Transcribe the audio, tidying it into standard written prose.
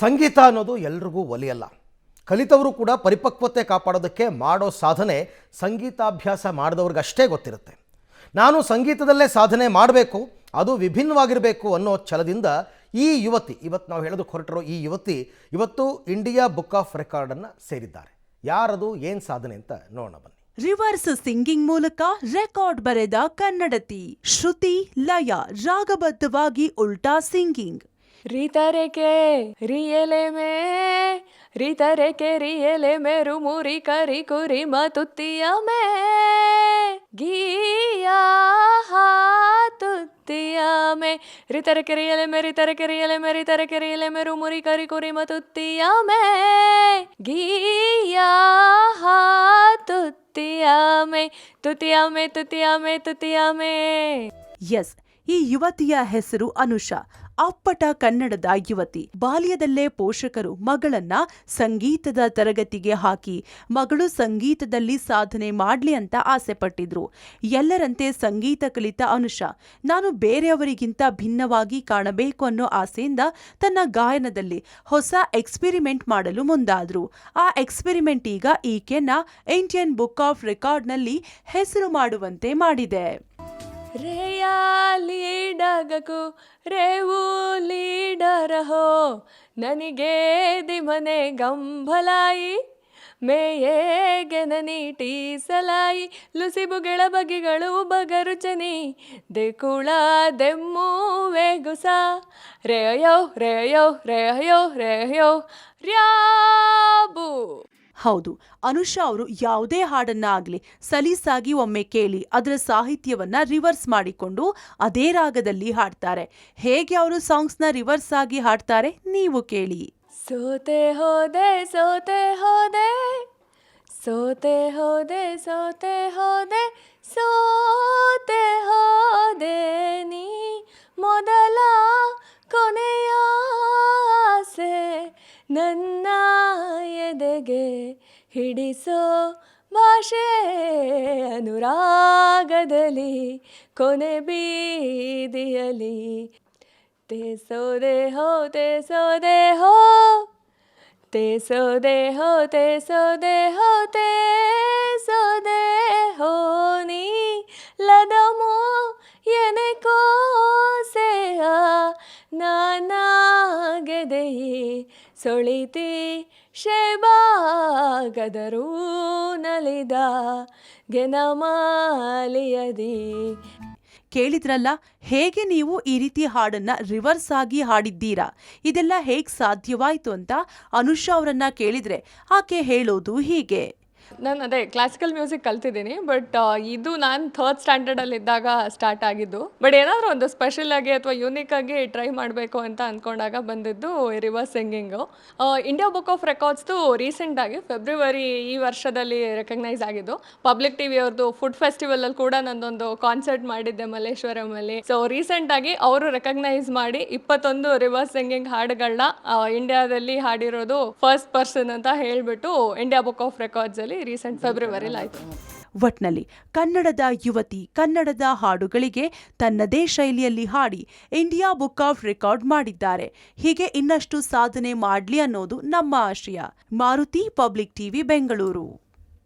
ಸಂಗೀತ ಅನ್ನೋದು ಎಲ್ರಿಗೂ ಒಲಿಯಲ್ಲ. ಕಲಿತವರು ಕೂಡ ಪರಿಪಕ್ವತೆ ಕಾಪಾಡೋದಕ್ಕೆ ಮಾಡೋ ಸಾಧನೆ ಸಂಗೀತಾಭ್ಯಾಸ ಮಾಡಿದವ್ರಿಗಷ್ಟೇ ಗೊತ್ತಿರುತ್ತೆ. ನಾನು ಸಂಗೀತದಲ್ಲೇ ಸಾಧನೆ ಮಾಡಬೇಕು, ಅದು ವಿಭಿನ್ನವಾಗಿರಬೇಕು ಅನ್ನೋ ಛಲದಿಂದ ಈ ಯುವತಿ, ಇವತ್ತು ನಾವು ಹೇಳೋದಕ್ಕೆ ಹೊರಟಿರೋ ಈ ಯುವತಿ ಇವತ್ತು ಇಂಡಿಯಾ ಬುಕ್ ಆಫ್ ರೆಕಾರ್ಡನ್ನು ಸೇರಿದ್ದಾರೆ. ಯಾರದು, ಏನು ಸಾಧನೆ ಅಂತ ನೋಡೋಣ ಬನ್ನಿ. ರಿವರ್ಸ್ ಸಿಂಗಿಂಗ್ ಮೂಲಕ ರೆಕಾರ್ಡ್ ಬರೆದ ಕನ್ನಡತಿ. ಶ್ರುತಿ, ಲಯ, ರಾಗಬದ್ಧವಾಗಿ ಉಲ್ಟಾ ಸಿಂಗಿಂಗ್. ರೀತರೆಕೆ ರಿಯಲೆ ಮೇ ರುಮುರಿ ಕರಿ ಕುರಿ ಮತುತ್ತಿಯ ಮೇ ಗೀಯಾ ತುತ್ತಿಯ ಮೇ ರೀತರೆಕೆ ರಿಯಲೆ ಮೇ ರುಮುರಿ ಕರಿ ಕುರಿ ಮತುತ್ತಿಯ ಮೇ ಗೀಯಾ ತುತ್ತಿಯ ಮೇ. ಎಸ್, ಈ ಯುವತಿಯ ಹೆಸರು ಅನುಷಾ. ಅಪ್ಪಟ ಕನ್ನಡದ ಯುವತಿ. ಬಾಲ್ಯದಲ್ಲೇ ಪೋಷಕರು ಮಗಳನ್ನ ಸಂಗೀತದ ತರಗತಿಗೆ ಹಾಕಿ ಮಗಳು ಸಂಗೀತದಲ್ಲಿ ಸಾಧನೆ ಮಾಡ್ಲಿ ಅಂತ ಆಸೆ ಪಟ್ಟಿದ್ರು. ಎಲ್ಲರಂತೆ ಸಂಗೀತ ಕಲಿತ ಅನುಷಾ ನಾನು ಬೇರೆಯವರಿಗಿಂತ ಭಿನ್ನವಾಗಿ ಕಾಣಬೇಕು ಅನ್ನೋ ಆಸೆಯಿಂದ ತನ್ನ ಗಾಯನದಲ್ಲಿ ಹೊಸ ಎಕ್ಸ್ಪೆರಿಮೆಂಟ್ ಮಾಡಲು ಮುಂದಾದ್ರು. ಆ ಎಕ್ಸ್ಪೆರಿಮೆಂಟ್ ಈಗ ಈಕೆನ ಇಂಡಿಯನ್ ಬುಕ್ ಆಫ್ ರೆಕಾರ್ಡ್ನಲ್ಲಿ ಹೆಸರು ಮಾಡುವಂತೆ ಮಾಡಿದೆ. ರೇಯಾ ಲೀಡಗಕು ರೇವು ಲೀಡರ ಹೋ ನನಗೆ ದಿಮನೆ ಗಂಭಲಾಯಿ ಮೇಯೇಗೆ ನನೀಟಿ ಸಲಾಯಿ ಲುಸಿಬುಗಳ ಬಗೆಗಳು ಬಗರುಚನಿ ದೇಕುಳ ದೆಮ್ಮುವೆ ಗುಸ ರೇಯೋ ರೇಯೋ ರೇಯೋ ರೇಯೋ ರ್ಯಾಬು. ಹೌದು, ಅನುಷಾ ಅವರು ಯಾವುದೇ ಹಾಡನ್ನ ಆಗ್ಲಿ ಸಲೀಸಾಗಿ ಒಮ್ಮೆ ಕೇಳಿ ಅದರ ಸಾಹಿತ್ಯವನ್ನ ರಿವರ್ಸ್ ಮಾಡಿಕೊಂಡು ಅದೇ ರಾಗದಲ್ಲಿ ಹಾಡ್ತಾರೆ. ಹೇಗೆ ಅವರು ಸಾಂಗ್ಸ್ನ ರಿವರ್ಸ್ ಆಗಿ ಹಾಡ್ತಾರೆ ನೀವು ಕೇಳಿ. ಸೋತೆ ಹೋದೆ ಸೋತೆ ಹೋದೆ ಸೋತೆ ಹೋದೆ ಸೋತೆ ಹೋದೆ ಸೋತೆ ಹೋದೆ ನೀ ಮೊದಲ ಕೊನೆಯ ಆಸೆ ನನ್ನ ಎದೆಗೆ ಹಿಡಿಸೋ ಭಾಷೆ ಅನುರಾಗದಲ್ಲಿ ಕೊನೆ ಬೀದಿಯಲಿ ತೇಸೋದೆ ಹೋ ತೇಸೋದೆ ಹೋ ತೇಸೋದೆ ಹೋ ತೇಸೋದೆ ಹೋ ತೇಸೋದೆ ಹೋ ನೀ ಲದಮೋ ಎನೆಕೋ ಸೇಹ ನಾನಾಗೆದೆಯಿ ಸೊಳಿತಿ ಶೇಬಾಗದರೂ ನಲಿದ ಗೆನಮಾಲಿಯದಿ. ಕೇಳಿದ್ರಲ್ಲ, ಹೇಗೆ ನೀವು ಈ ರೀತಿ ಹಾಡನ್ನ ರಿವರ್ಸ್ ಆಗಿ ಹಾಡಿದ್ದೀರಾ, ಇದೆಲ್ಲ ಹೇಗೆ ಸಾಧ್ಯವಾಯಿತು ಅಂತ ಅನುಷಾ ಅವರನ್ನ ಕೇಳಿದ್ರೆ ಆಕೆ ಹೇಳೋದು ಹೀಗೆ. ನಾನು ಅದೇ ಕ್ಲಾಸಿಕಲ್ ಮ್ಯೂಸಿಕ್ ಕಲ್ತಿದ್ದೀನಿ, ಬಟ್ ಇದು ನಾನು 3rd ಸ್ಟ್ಯಾಂಡರ್ಡಲ್ಲಿ ಇದ್ದಾಗ ಸ್ಟಾರ್ಟ್ ಆಗಿದ್ದು. ಬಟ್ ಏನಾದರೂ ಒಂದು ಸ್ಪೆಷಲ್ ಆಗಿ ಅಥವಾ ಯೂನಿಕ್ ಆಗಿ ಟ್ರೈ ಮಾಡಬೇಕು ಅಂತ ಅಂದ್ಕೊಂಡಾಗ ಬಂದಿದ್ದು reverse singing. India book of ರೆಕಾರ್ಡ್ಸ್ದು ರೀಸೆಂಟಾಗಿ ಫೆಬ್ರವರಿ ಈ ವರ್ಷದಲ್ಲಿ ರೆಕಗ್ನೈಸ್ ಆಗಿದ್ದು. ಪಬ್ಲಿಕ್ ಟಿವಿ ಅವ್ರದ್ದು ಫುಡ್ ಫೆಸ್ಟಿವಲಲ್ಲಿ ಕೂಡ ನಂದೊಂದು ಕಾನ್ಸರ್ಟ್ ಮಾಡಿದ್ದೆ ಮಲ್ಲೇಶ್ವರಮಲ್ಲಿ. ಸೊ ರೀಸೆಂಟಾಗಿ ಅವರು ರೆಕಗ್ನೈಸ್ ಮಾಡಿ 21 ರಿವರ್ಸ್ ಸಿಂಗಿಂಗ್ ಹಾಡುಗಳನ್ನ ಇಂಡಿಯಾದಲ್ಲಿ ಹಾಡಿರೋದು ಫಸ್ಟ್ ಪರ್ಸನ್ ಅಂತ ಹೇಳಿಬಿಟ್ಟು ಇಂಡಿಯಾ ಬುಕ್ ಆಫ್ ರೆಕಾರ್ಡ್ಸಲ್ಲಿ ರೀಸೆಂಟ್ ಫೆಬ್ರವರಿಲಿ ಆಯಿತು. ಒಟ್ನಲ್ಲಿ ಕನ್ನಡದ ಯುವತಿ ಕನ್ನಡದ ಹಾಡುಗಳಿಗೆ ತನ್ನದೇ ಶೈಲಿಯಲ್ಲಿ ಹಾಡಿ ಇಂಡಿಯಾ ಬುಕ್ ಆಫ್ ರೆಕಾರ್ಡ್ ಮಾಡಿದ್ದಾರೆ. ಹೀಗೆ ಇನ್ನಷ್ಟು ಸಾಧನೆ ಮಾಡ್ಲಿ ಅನ್ನೋದು ನಮ್ಮ ಆಶಯ. Maruti, public TV, Bengaluru.